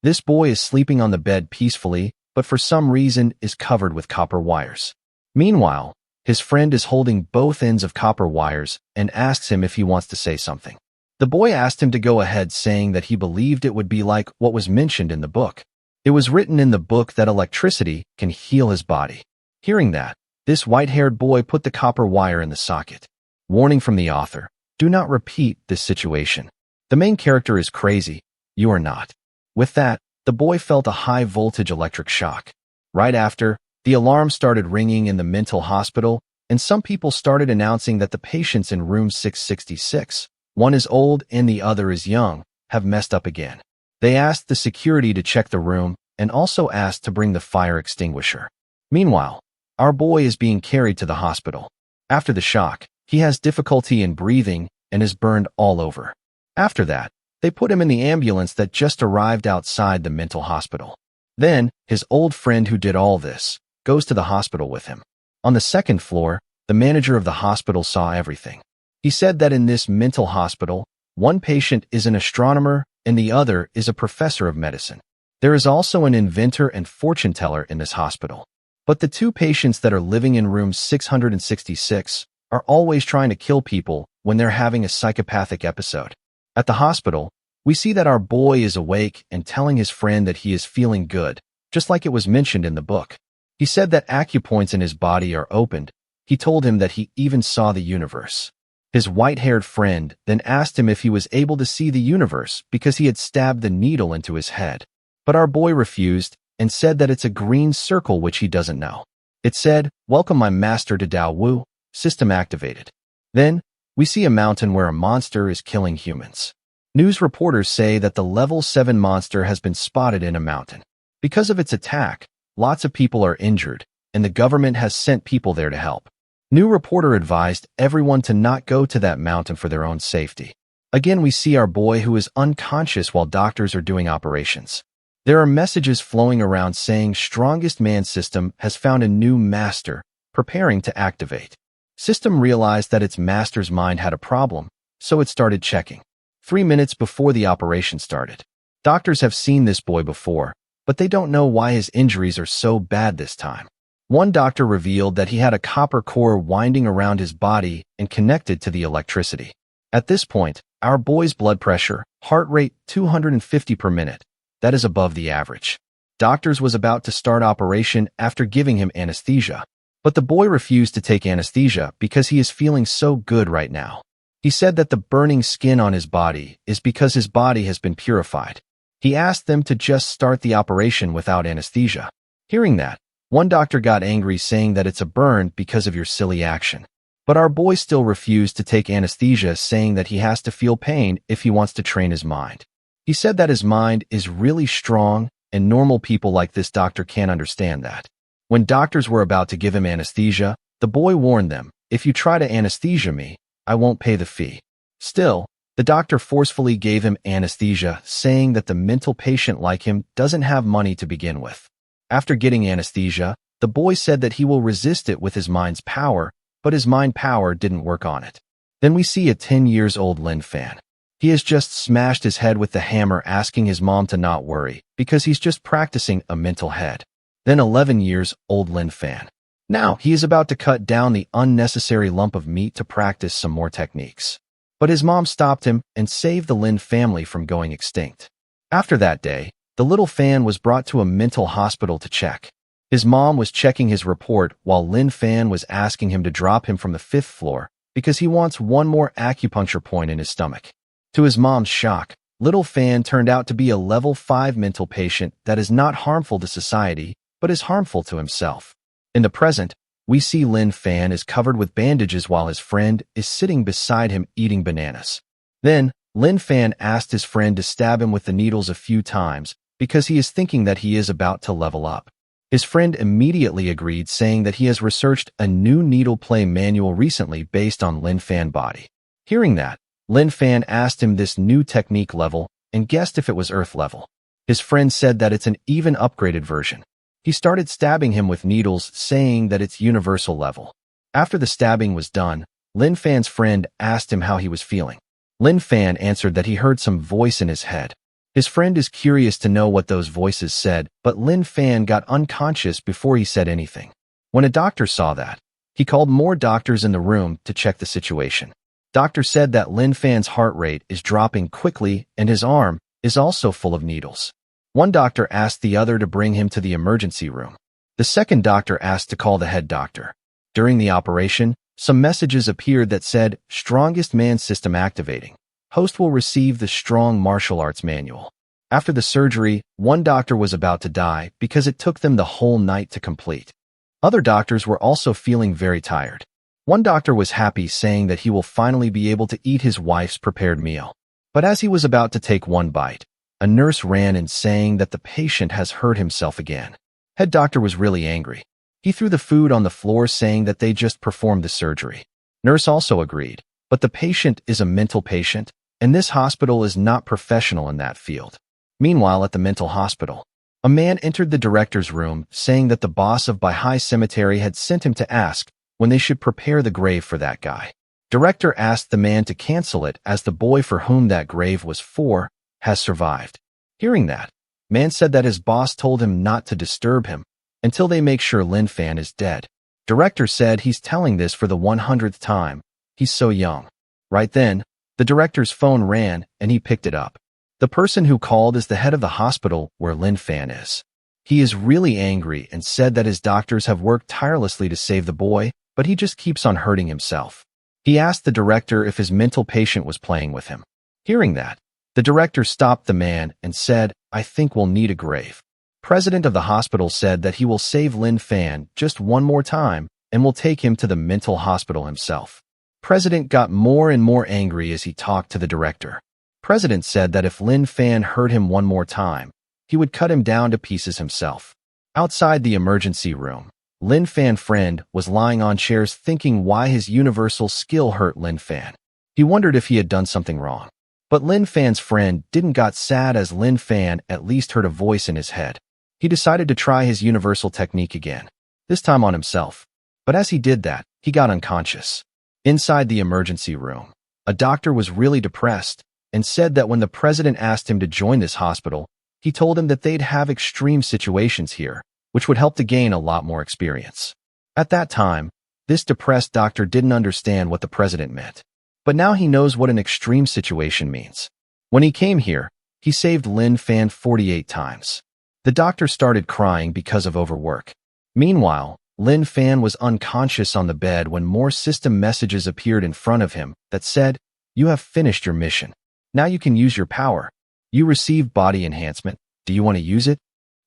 This boy is sleeping on the bed peacefully, but for some reason is covered with copper wires. Meanwhile, his friend is holding both ends of copper wires and asks him if he wants to say something. The boy asked him to go ahead, saying that he believed it would be like what was mentioned in the book. It was written in the book that electricity can heal his body. Hearing that, this white-haired boy put the copper wire in the socket. Warning from the author: do not repeat this situation. The main character is crazy. You are not. With that, the boy felt a high-voltage electric shock. Right after, the alarm started ringing in the mental hospital, and some people started announcing that the patients in room 666, one is old and the other is young, have messed up again. They asked the security to check the room and also asked to bring the fire extinguisher. Meanwhile, our boy is being carried to the hospital. After the shock, he has difficulty in breathing and is burned all over. After that, they put him in the ambulance that just arrived outside the mental hospital. Then, his old friend who did all this goes to the hospital with him. On the second floor, the manager of the hospital saw everything. He said that in this mental hospital, one patient is an astronomer and the other is a professor of medicine. There is also an inventor and fortune teller in this hospital. But the two patients that are living in room 666 are always trying to kill people when they're having a psychopathic episode. At the hospital, we see that our boy is awake and telling his friend that he is feeling good, just like it was mentioned in the book. He said that acupoints in his body are opened. He told him that he even saw the universe. His white-haired friend then asked him if he was able to see the universe because he had stabbed the needle into his head. But our boy refused and said that it's a green circle which he doesn't know. It said, "Welcome my master to Dao Wu, system activated." Then, we see a mountain where a monster is killing humans. News reporters say that the level 7 monster has been spotted in a mountain. Because of its attack, lots of people are injured, and the government has sent people there to help. New reporter advised everyone to not go to that mountain for their own safety. Again, we see our boy who is unconscious while doctors are doing operations. There are messages flowing around saying Strongest Man System has found a new master, preparing to activate. System realized that its master's mind had a problem, so it started checking. 3 minutes before the operation started. Doctors have seen this boy before, but they don't know why his injuries are so bad this time. One doctor revealed that he had a copper core winding around his body and connected to the electricity. At this point, our boy's blood pressure, heart rate 250 per minute, that is above the average. Doctors was about to start operation after giving him anesthesia, but the boy refused to take anesthesia because he is feeling so good right now. He said that the burning skin on his body is because his body has been purified. He asked them to just start the operation without anesthesia. Hearing that, one doctor got angry saying that it's a burn because of your silly action. But our boy still refused to take anesthesia, saying that he has to feel pain if he wants to train his mind. He said that his mind is really strong and normal people like this doctor can't understand that. When doctors were about to give him anesthesia, the boy warned them, "If you try to anesthesia me, I won't pay the fee." Still, the doctor forcefully gave him anesthesia, saying that the mental patient like him doesn't have money to begin with. After getting anesthesia, the boy said that he will resist it with his mind's power, but his mind power didn't work on it. Then we see a 10-year-old Lin Fan. He has just smashed his head with the hammer, asking his mom to not worry, because he's just practicing a mental head. Then 11-year-old Lin Fan. Now, he is about to cut down the unnecessary lump of meat to practice some more techniques. But his mom stopped him and saved the Lin family from going extinct. After that day, the little Fan was brought to a mental hospital to check. His mom was checking his report while Lin Fan was asking him to drop him from the 5th floor because he wants one more acupuncture point in his stomach. To his mom's shock, little Fan turned out to be a level 5 mental patient that is not harmful to society, but is harmful to himself. In the present, we see Lin Fan is covered with bandages while his friend is sitting beside him eating bananas. Then, Lin Fan asked his friend to stab him with the needles a few times because he is thinking that he is about to level up. His friend immediately agreed, saying that he has researched a new needle play manual recently based on Lin Fan body. Hearing that, Lin Fan asked him this new technique level and guessed if it was Earth level. His friend said that it's an even upgraded version. He started stabbing him with needles, saying that it's universal level. After the stabbing was done, Lin Fan's friend asked him how he was feeling. Lin Fan answered that he heard some voice in his head. His friend is curious to know what those voices said, but Lin Fan got unconscious before he said anything. When a doctor saw that, he called more doctors in the room to check the situation. Doctor said that Lin Fan's heart rate is dropping quickly and his arm is also full of needles. One doctor asked the other to bring him to the emergency room. The second doctor asked to call the head doctor. During the operation, some messages appeared that said, "Strongest man system activating. Host will receive the strong martial arts manual." After the surgery, one doctor was about to die because it took them the whole night to complete. Other doctors were also feeling very tired. One doctor was happy, saying that he will finally be able to eat his wife's prepared meal. But as he was about to take one bite, a nurse ran in saying that the patient has hurt himself again. Head doctor was really angry. He threw the food on the floor, saying that they just performed the surgery. Nurse also agreed, but the patient is a mental patient, and this hospital is not professional in that field. Meanwhile, at the mental hospital, a man entered the director's room, saying that the boss of Baihai Cemetery had sent him to ask when they should prepare the grave for that guy. Director asked the man to cancel it as the boy for whom that grave was for has survived. Hearing that, man said that his boss told him not to disturb him until they make sure Lin Fan is dead. Director said he's telling this for the 100th time. He's so young. Right then, the director's phone rang and he picked it up. The person who called is the head of the hospital where Lin Fan is. He is really angry and said that his doctors have worked tirelessly to save the boy, but he just keeps on hurting himself. He asked the director if his mental patient was playing with him. Hearing that, the director stopped the man and said, "I think we'll need a grave." President of the hospital said that he will save Lin Fan just one more time and will take him to the mental hospital himself. President got more and more angry as he talked to the director. President said that if Lin Fan hurt him one more time, he would cut him down to pieces himself. Outside the emergency room, Lin Fan's friend was lying on chairs thinking why his universal skill hurt Lin Fan. He wondered if he had done something wrong. But Lin Fan's friend didn't got sad as Lin Fan at least heard a voice in his head. He decided to try his universal technique again, this time on himself. But as he did that, he got unconscious. Inside the emergency room, a doctor was really depressed and said that when the president asked him to join this hospital, he told him that they'd have extreme situations here, which would help to gain a lot more experience. At that time, this depressed doctor didn't understand what the president meant. But now he knows what an extreme situation means. When he came here, he saved Lin Fan 48 times. The doctor started crying because of overwork. Meanwhile, Lin Fan was unconscious on the bed when more system messages appeared in front of him that said, "You have finished your mission. Now you can use your power. You received body enhancement. Do you want to use it?"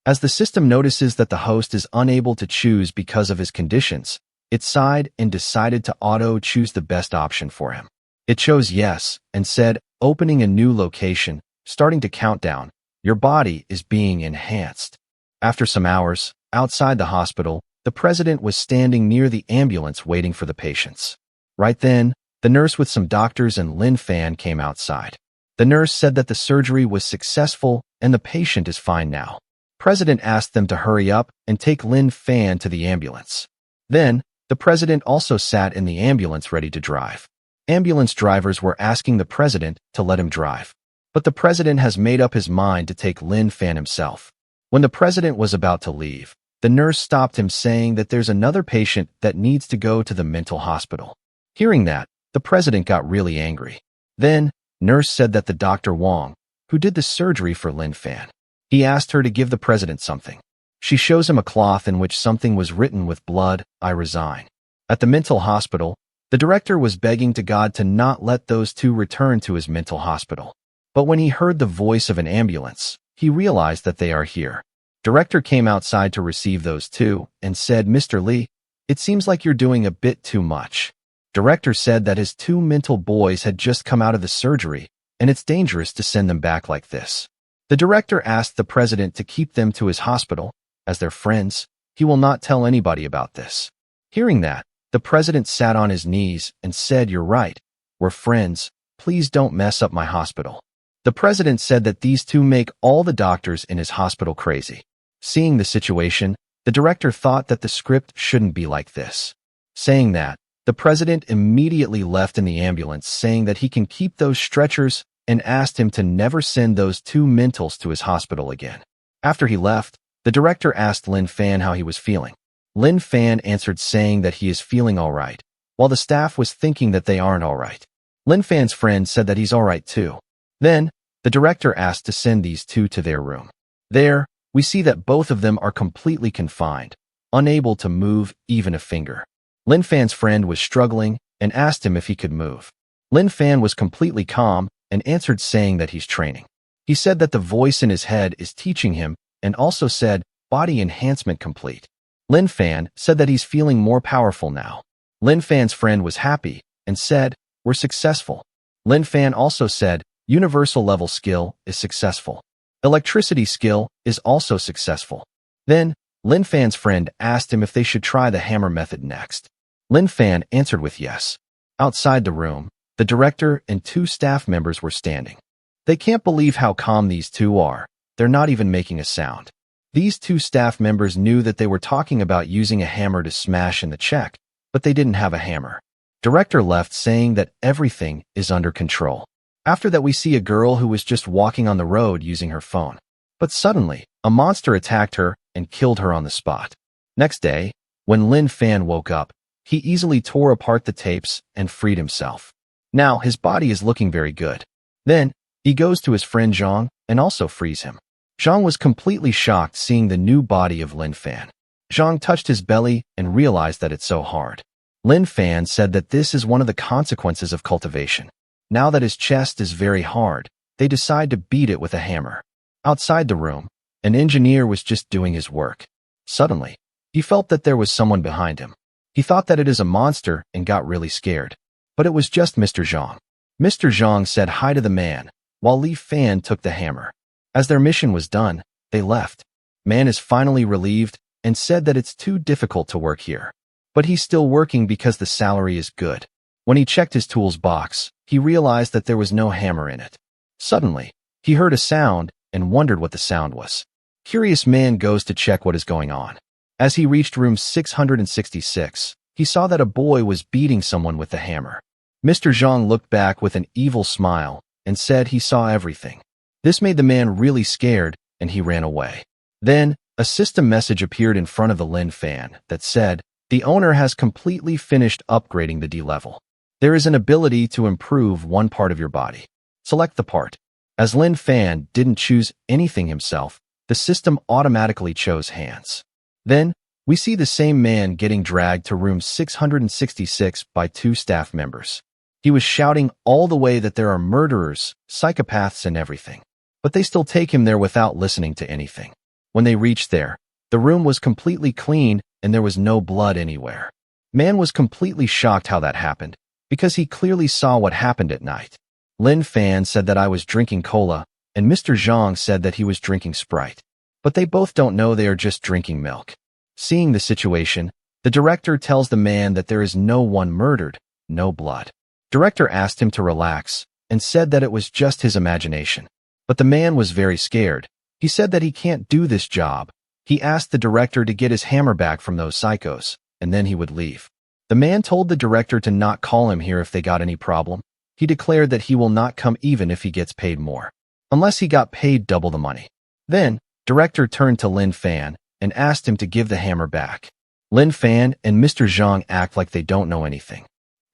As the system notices that the host is unable to choose because of his conditions, it sighed and decided to auto-choose the best option for him. It chose yes and said, "Opening a new location, starting to count down. Your body is being enhanced." After some hours, outside the hospital, the president was standing near the ambulance waiting for the patients. Right then, the nurse with some doctors and Lin Fan came outside. The nurse said that the surgery was successful and the patient is fine now. President asked them to hurry up and take Lin Fan to the ambulance. Then, the president also sat in the ambulance ready to drive. Ambulance drivers were asking the president to let him drive. But the president has made up his mind to take Lin Fan himself. When the president was about to leave, the nurse stopped him, saying that there's another patient that needs to go to the mental hospital. Hearing that, the president got really angry. Then, nurse said that the Dr. Wong, who did the surgery for Lin Fan, he asked her to give the president something. She shows him a cloth in which something was written with blood, "I resign." At the mental hospital, the director was begging to God to not let those two return to his mental hospital. But when he heard the voice of an ambulance, he realized that they are here. Director came outside to receive those two and said, "Mr. Lee, it seems like you're doing a bit too much." Director said that his two mental boys had just come out of the surgery, and it's dangerous to send them back like this. The director asked the president to keep them to his hospital. As their friends, he will not tell anybody about this. Hearing that, the president sat on his knees and said, "You're right. We're friends. Please don't mess up my hospital." The president said that these two make all the doctors in his hospital crazy. Seeing the situation, the director thought that the script shouldn't be like this. Saying that, the president immediately left in the ambulance, saying that he can keep those stretchers and asked him to never send those two mentals to his hospital again. After he left, the director asked Lin Fan how he was feeling. Lin Fan answered saying that he is feeling alright, while the staff was thinking that they aren't alright. Lin Fan's friend said that he's alright too. Then, the director asked to send these two to their room. There, we see that both of them are completely confined, unable to move even a finger. Lin Fan's friend was struggling and asked him if he could move. Lin Fan was completely calm and answered saying that he's training. He said that the voice in his head is teaching him and also said, body enhancement complete. Lin Fan said that he's feeling more powerful now. Lin Fan's friend was happy and said, we're successful. Lin Fan also said, universal level skill is successful. Electricity skill is also successful. Then, Lin Fan's friend asked him if they should try the hammer method next. Lin Fan answered with yes. Outside the room, the director and two staff members were standing. They can't believe how calm these two are. They're not even making a sound. These two staff members knew that they were talking about using a hammer to smash in the check, but they didn't have a hammer. Director left saying that everything is under control. After that, we see a girl who was just walking on the road using her phone. But suddenly, a monster attacked her and killed her on the spot. Next day, when Lin Fan woke up, he easily tore apart the tapes and freed himself. Now, his body is looking very good. Then, he goes to his friend Zhang and also frees him. Zhang was completely shocked seeing the new body of Lin Fan. Zhang touched his belly and realized that it's so hard. Lin Fan said that this is one of the consequences of cultivation. Now that his chest is very hard, they decide to beat it with a hammer. Outside the room, an engineer was just doing his work. Suddenly, he felt that there was someone behind him. He thought that it is a monster and got really scared. But it was just Mr. Zhang. Mr. Zhang said hi to the man, while Li Fan took the hammer. As their mission was done, they left. Man is finally relieved and said that it's too difficult to work here. But he's still working because the salary is good. When he checked his tools box, he realized that there was no hammer in it. Suddenly, he heard a sound and wondered what the sound was. Curious man goes to check what is going on. As he reached room 666, he saw that a boy was beating someone with the hammer. Mr. Zhang looked back with an evil smile and said he saw everything. This made the man really scared and he ran away. Then, a system message appeared in front of the Lin Fan that said, the owner has completely finished upgrading the D level. There is an ability to improve one part of your body. Select the part. As Lin Fan didn't choose anything himself, the system automatically chose hands. Then, we see the same man getting dragged to room 666 by two staff members. He was shouting all the way that there are murderers, psychopaths, and everything. But they still take him there without listening to anything. When they reached there, the room was completely clean and there was no blood anywhere. Man was completely shocked how that happened, because he clearly saw what happened at night. Lin Fan said that I was drinking cola, and Mr. Zhang said that he was drinking Sprite. But they both don't know they are just drinking milk. Seeing the situation, the director tells the man that there is no one murdered, no blood. Director asked him to relax and said that it was just his imagination. But the man was very scared. He said that he can't do this job. He asked the director to get his hammer back from those psychos, and then he would leave. The man told the director to not call him here if they got any problem. He declared that he will not come even if he gets paid more, unless he got paid double the money. Then, director turned to Lin Fan and asked him to give the hammer back. Lin Fan and Mr. Zhang act like they don't know anything.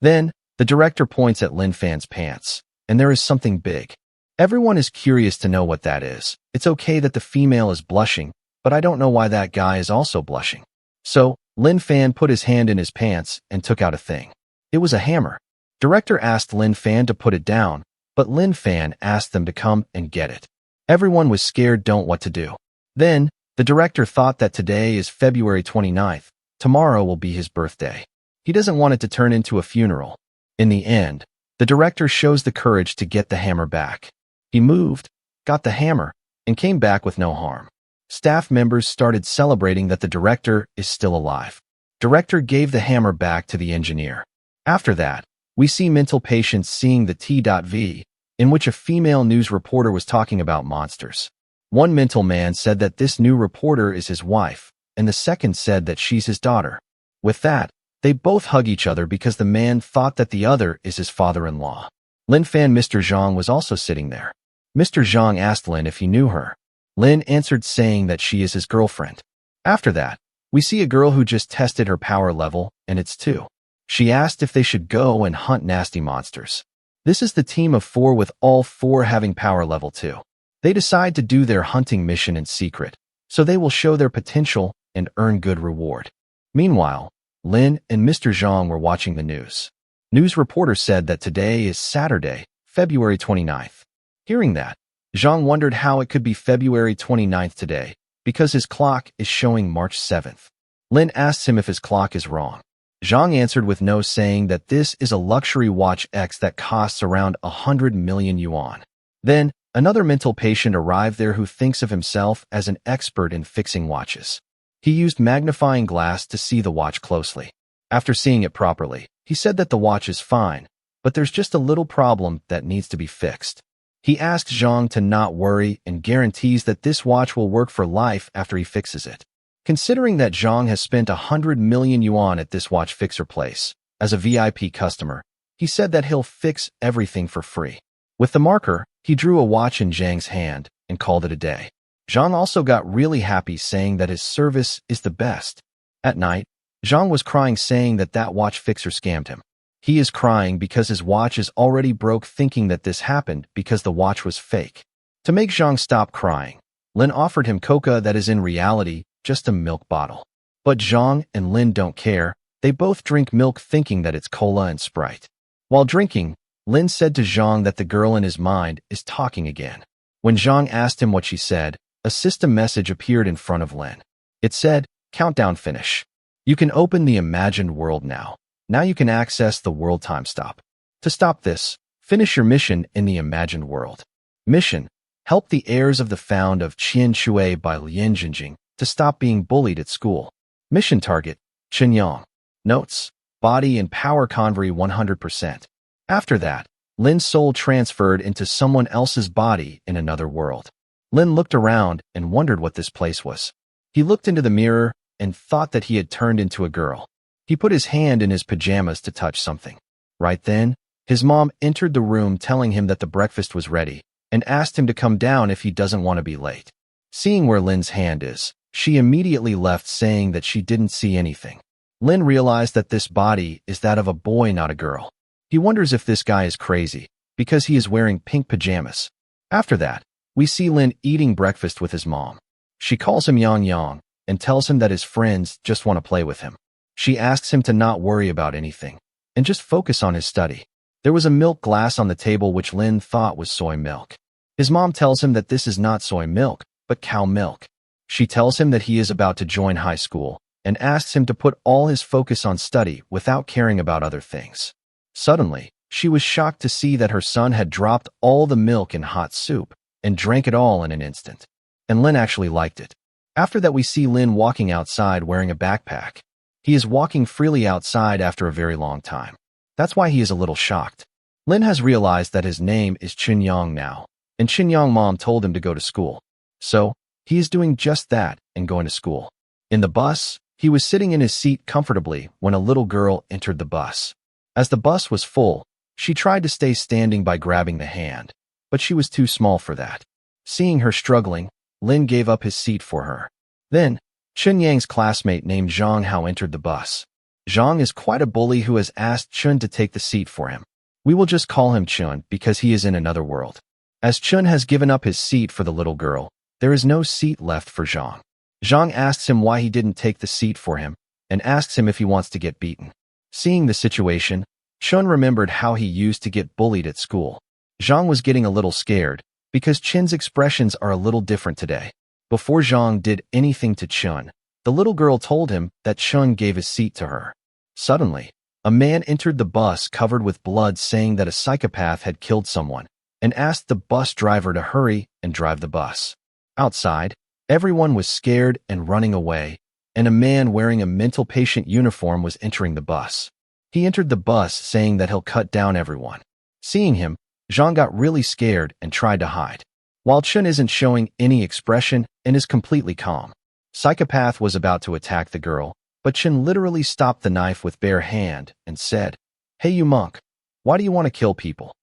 Then, the director points at Lin Fan's pants, and there is something big. Everyone is curious to know what that is. It's okay that the female is blushing, but I don't know why that guy is also blushing. So, Lin Fan put his hand in his pants and took out a thing. It was a hammer. Director asked Lin Fan to put it down, but Lin Fan asked them to come and get it. Everyone was scared, don't what to do. Then, the director thought that today is February 29th. Tomorrow will be his birthday. He doesn't want it to turn into a funeral. In the end, the director shows the courage to get the hammer back. He moved, got the hammer, and came back with no harm. Staff members started celebrating that the director is still alive. Director gave the hammer back to the engineer. After that, we see mental patients seeing the T.V, in which a female news reporter was talking about monsters. One mental man said that this new reporter is his wife, and the second said that she's his daughter. With that, they both hug each other because the man thought that the other is his father-in-law. Lin fan Mr. Zhang was also sitting there. Mr. Zhang asked Lin if he knew her. Lin answered saying that she is his girlfriend. After that, we see a girl who just tested her power level, and it's 2. She asked if they should go and hunt nasty monsters. This is the team of 4 with all 4 having power level 2. They decide to do their hunting mission in secret, so they will show their potential and earn good reward. Meanwhile, Lin and Mr. Zhang were watching the news. News reporter said that today is Saturday, February 29th. Hearing that, Zhang wondered how it could be February 29th today, because his clock is showing March 7th. Lin asks him if his clock is wrong. Zhang answered with no, saying that this is a luxury watch X that costs around 100 million yuan. Then, another mental patient arrived there who thinks of himself as an expert in fixing watches. He used magnifying glass to see the watch closely. After seeing it properly, he said that the watch is fine, but there's just a little problem that needs to be fixed. He asks Zhang to not worry and guarantees that this watch will work for life after he fixes it. Considering that Zhang has spent 100 million yuan at this watch fixer place, as a VIP customer, he said that he'll fix everything for free. With the marker, he drew a watch in Zhang's hand and called it a day. Zhang also got really happy, saying that his service is the best. At night, Zhang was crying, saying that that watch fixer scammed him. He is crying because his watch is already broke, thinking that this happened because the watch was fake. To make Zhang stop crying, Lin offered him coca that is in reality just a milk bottle. But Zhang and Lin don't care. They both drink milk thinking that it's cola and Sprite. While drinking, Lin said to Zhang that the girl in his mind is talking again. When Zhang asked him what she said, a system message appeared in front of Lin. It said, "Countdown finish. You can open the imagined world now. Now you can access the world time stop. To stop this, finish your mission in the imagined world. Mission: help the heirs of the found of Qian Shui by Lian Jinjing to stop being bullied at school. Mission target: Qinyang. Notes: body and power convery 100%. After that, Lin's soul transferred into someone else's body in another world. Lin looked around and wondered what this place was. He looked into the mirror and thought that he had turned into a girl. He put his hand in his pajamas to touch something. Right then, his mom entered the room telling him that the breakfast was ready and asked him to come down if he doesn't want to be late. Seeing where Lin's hand is, she immediately left, saying that she didn't see anything. Lin realized that this body is that of a boy, not a girl. He wonders if this guy is crazy because he is wearing pink pajamas. After that, we see Lin eating breakfast with his mom. She calls him Yang Yang and tells him that his friends just want to play with him. She asks him to not worry about anything and just focus on his study. There was a milk glass on the table which Lin thought was soy milk. His mom tells him that this is not soy milk, but cow milk. She tells him that he is about to join high school and asks him to put all his focus on study without caring about other things. Suddenly, she was shocked to see that her son had dropped all the milk in hot soup and drank it all in an instant. And Lin actually liked it. After that, we see Lin walking outside wearing a backpack. He is walking freely outside after a very long time. That's why he is a little shocked. Lin has realized that his name is Qinyang now, and Qinyang mom told him to go to school. So, he is doing just that and going to school. In the bus, he was sitting in his seat comfortably when a little girl entered the bus. As the bus was full, she tried to stay standing by grabbing the hand, but she was too small for that. Seeing her struggling, Lin gave up his seat for her. Then, Chun Yang's classmate named Zhang Hao entered the bus. Zhang is quite a bully who has asked Chun to take the seat for him. We will just call him Chun because he is in another world. As Chun has given up his seat for the little girl, there is no seat left for Zhang. Zhang asks him why he didn't take the seat for him and asks him if he wants to get beaten. Seeing the situation, Chun remembered how he used to get bullied at school. Zhang was getting a little scared because Chun's expressions are a little different today. Before Zhang did anything to Chun, the little girl told him that Chun gave his seat to her. Suddenly, a man entered the bus covered with blood, saying that a psychopath had killed someone, and asked the bus driver to hurry and drive the bus. Outside, everyone was scared and running away, and a man wearing a mental patient uniform was entering the bus. He entered the bus saying that he'll cut down everyone. Seeing him, Zhang got really scared and tried to hide. While Chun isn't showing any expression and is completely calm. Psychopath was about to attack the girl, but Chun literally stopped the knife with bare hand and said, "Hey you monk, why do you want to kill people?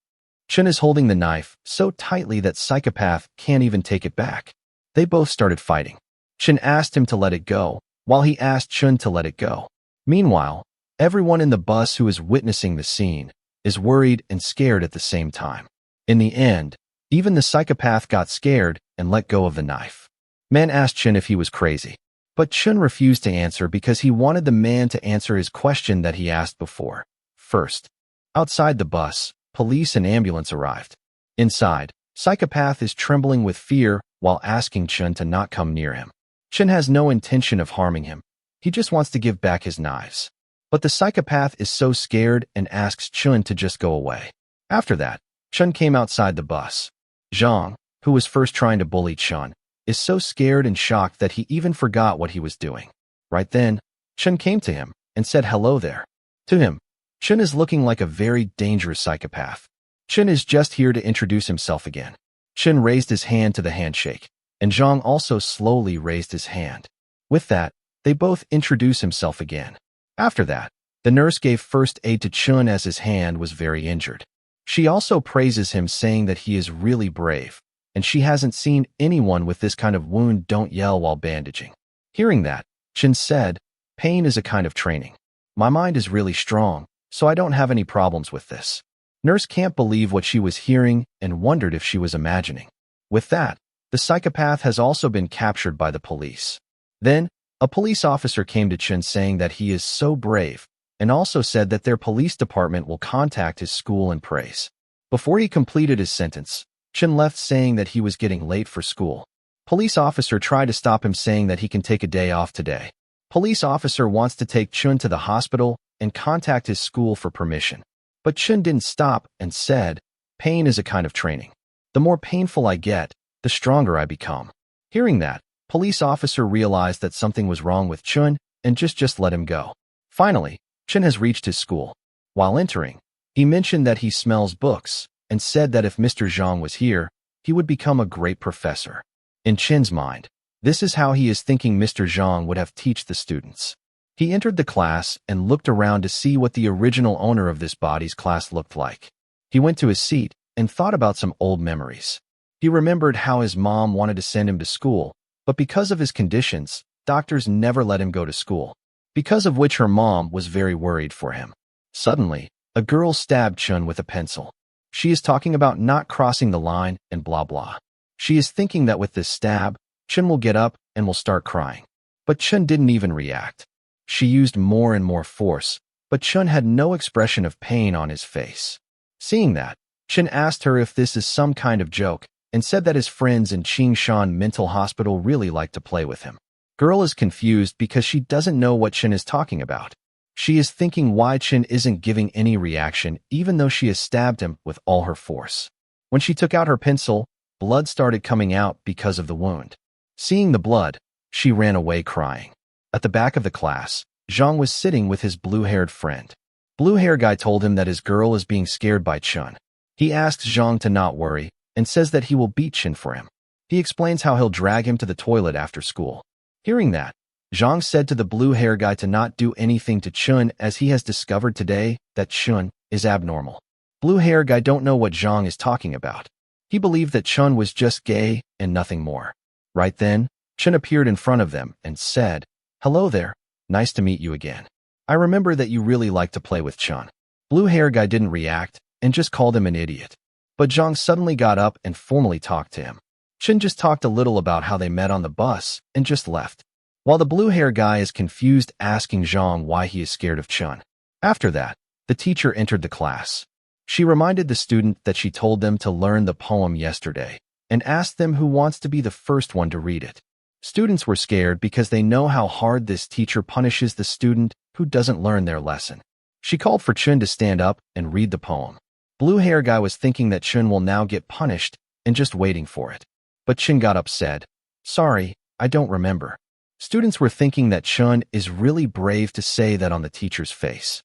Chun is holding the knife so tightly that Psychopath can't even take it back. They both started fighting. Chun asked him to let it go, while he asked Chun to let it go. Meanwhile, everyone in the bus who is witnessing the scene is worried and scared at the same time. In the end, even the Psychopath got scared and let go of the knife. Man asked Chun if he was crazy, but Chun refused to answer because he wanted the man to answer his question that he asked before. First, outside the bus, police and ambulance arrived. Inside, Psychopath is trembling with fear while asking Chun to not come near him. Chun has no intention of harming him. He just wants to give back his knives. But the Psychopath is so scared and asks Chun to just go away. After that, Chun came outside the bus. Zhang, who was first trying to bully Chun, is so scared and shocked that he even forgot what he was doing. Right then, Chun came to him and said hello there. To him, Chun is looking like a very dangerous psychopath. Chun is just here to introduce himself again. Chun raised his hand to the handshake, and Zhang also slowly raised his hand. With that, they both introduce himself again. After that, the nurse gave first aid to Chun as his hand was very injured. She also praises him, saying that he is really brave, and she hasn't seen anyone with this kind of wound don't yell while bandaging. Hearing that, Chun said, "Pain is a kind of training. My mind is really strong, so I don't have any problems with this." Nurse can't believe what she was hearing and wondered if she was imagining. With that, the Psychopath has also been captured by the police. Then, a police officer came to Chun saying that he is so brave, and also said that their police department will contact his school and praise. Before he completed his sentence, Chun left saying that he was getting late for school. Police officer tried to stop him, saying that he can take a day off today. Police officer wants to take Chun to the hospital and contact his school for permission. But Chun didn't stop and said, "Pain is a kind of training. The more painful I get, the stronger I become." Hearing that, police officer realized that something was wrong with Chun and just let him go. Finally, Chun has reached his school. While entering, he mentioned that he smells books and said that if Mr. Zhang was here, he would become a great professor. In Chun's mind, this is how he is thinking Mr. Zhang would have teach the students. He entered the class and looked around to see what the original owner of this body's class looked like. He went to his seat and thought about some old memories. He remembered how his mom wanted to send him to school, but because of his conditions, doctors never let him go to school, because of which her mom was very worried for him. Suddenly, a girl stabbed Chun with a pencil. She is talking about not crossing the line and blah blah. She is thinking that with this stab, Chun will get up and will start crying. But Chun didn't even react. She used more and more force, but Chun had no expression of pain on his face. Seeing that, Chun asked her if this is some kind of joke and said that his friends in Qingshan Mental Hospital really like to play with him. Girl is confused because she doesn't know what Chun is talking about. She is thinking why Chun isn't giving any reaction even though she has stabbed him with all her force. When she took out her pencil, blood started coming out because of the wound. Seeing the blood, she ran away crying. At the back of the class, Zhang was sitting with his blue-haired friend. Blue-hair guy told him that his girl is being scared by Chun. He asks Zhang to not worry and says that he will beat Chun for him. He explains how he'll drag him to the toilet after school. Hearing that, Zhang said to the blue-hair guy to not do anything to Chun as he has discovered today that Chun is abnormal. Blue-hair guy don't know what Zhang is talking about. He believed that Chun was just gay and nothing more. Right then, Chun appeared in front of them and said, "Hello there, nice to meet you again. I remember that you really like to play with Chun." Blue-hair guy didn't react and just called him an idiot. But Zhang suddenly got up and formally talked to him. Chun just talked a little about how they met on the bus and just left, while the blue-hair guy is confused, asking Zhang why he is scared of Chun. After that, the teacher entered the class. She reminded the student that she told them to learn the poem yesterday and asked them who wants to be the first one to read it. Students were scared because they know how hard this teacher punishes the student who doesn't learn their lesson. She called for Chun to stand up and read the poem. Blue-hair guy was thinking that Chun will now get punished and just waiting for it. But Chun got up, said, "Sorry, I don't remember." Students were thinking that Chun is really brave to say that on the teacher's face.